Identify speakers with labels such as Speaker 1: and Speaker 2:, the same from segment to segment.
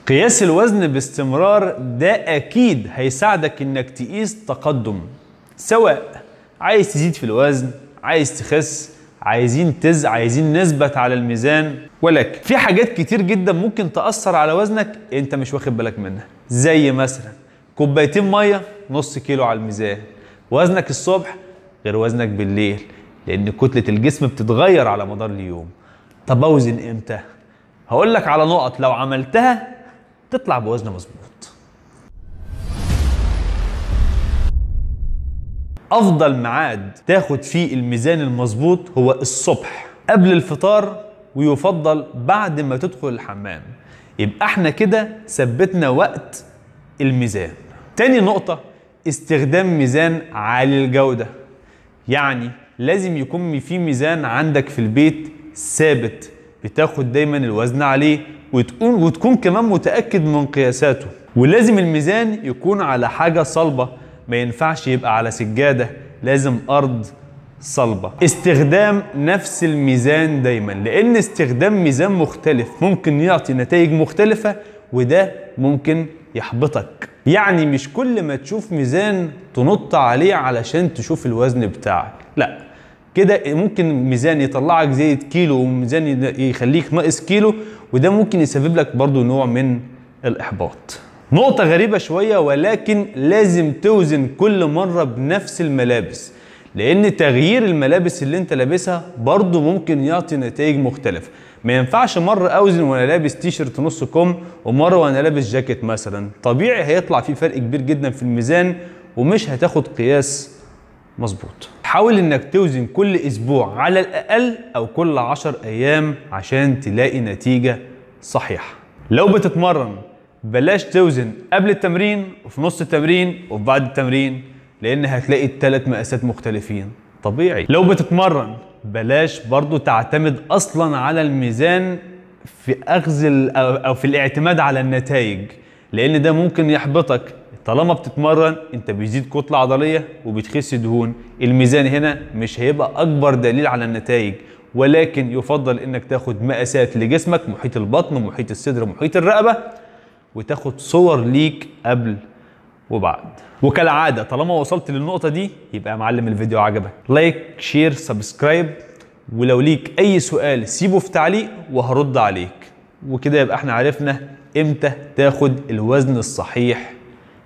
Speaker 1: قياس الوزن باستمرار ده اكيد هيساعدك انك تقيس تقدم، سواء عايز تزيد في الوزن، عايز تخس، عايزين نثبت على الميزان. ولكن في حاجات كتير جدا ممكن تأثر على وزنك انت مش واخد بالك منها، زي مثلا كوبايتين ميه نص كيلو على الميزان. وزنك الصبح غير وزنك بالليل، لان كتلة الجسم بتتغير على مدار اليوم. طب اوزن امتى؟ هقول لك على نقط لو عملتها تطلع بوزن مظبوط. افضل ميعاد تاخد فيه الميزان المظبوط هو الصبح قبل الفطار، ويفضل بعد ما تدخل الحمام. يبقى احنا كده ثبتنا وقت الميزان. تاني نقطة، استخدام ميزان عالي الجودة. يعني لازم يكون في ميزان عندك في البيت ثابت بتاخد دايما الوزن عليه، وتكون كمان متأكد من قياساته. ولازم الميزان يكون على حاجة صلبة، ما ينفعش يبقى على سجادة، لازم أرض صلبة. استخدام نفس الميزان دايما، لأن استخدام ميزان مختلف ممكن يعطي نتائج مختلفة، وده ممكن يحبطك. يعني مش كل ما تشوف ميزان تنط عليه علشان تشوف الوزن بتاعك، لا، كده ممكن ميزان يطلعك زي كيلو وميزان يخليك ناقص كيلو، وده ممكن يسبب لك برضو نوع من الإحباط. نقطة غريبة شوية، ولكن لازم توزن كل مرة بنفس الملابس، لأن تغيير الملابس اللي انت لابسها برضو ممكن يعطي نتائج مختلفة. ما ينفعش مرة اوزن وانا لابس تيشرت نص كم، ومرة وانا لابس جاكيت مثلا، طبيعي هيطلع في فرق كبير جدا في الميزان، ومش هتاخد قياس مظبوط. حاول انك توزن كل اسبوع على الاقل، او كل 10 ايام، عشان تلاقي نتيجة صحيحة. لو بتتمرن بلاش توزن قبل التمرين وفي نص التمرين وفي بعد التمرين، لان هتلاقي ال3 مقاسات مختلفين طبيعي. لو بتتمرن بلاش برضو تعتمد اصلا على الميزان في اخذ او في الاعتماد على النتائج، لان ده ممكن يحبطك. طالما بتتمرن انت بيزيد كتلة عضلية وبتخس دهون، الميزان هنا مش هيبقى اكبر دليل على النتائج، ولكن يفضل انك تاخد مقاسات لجسمك، محيط البطن ومحيط الصدر ومحيط الرقبة، وتاخد صور ليك قبل وبعد. وكالعادة طالما وصلت للنقطة دي يبقى يا معلم الفيديو عجبك، لايك شير سبسكرايب، ولو ليك اي سؤال سيبه في تعليق وهرد عليك. وكده يبقى احنا عرفنا امتى تاخد الوزن الصحيح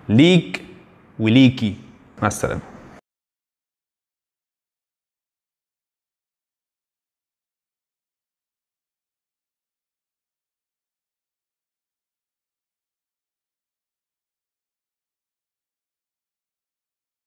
Speaker 1: ليك وليكي. مع السلامة.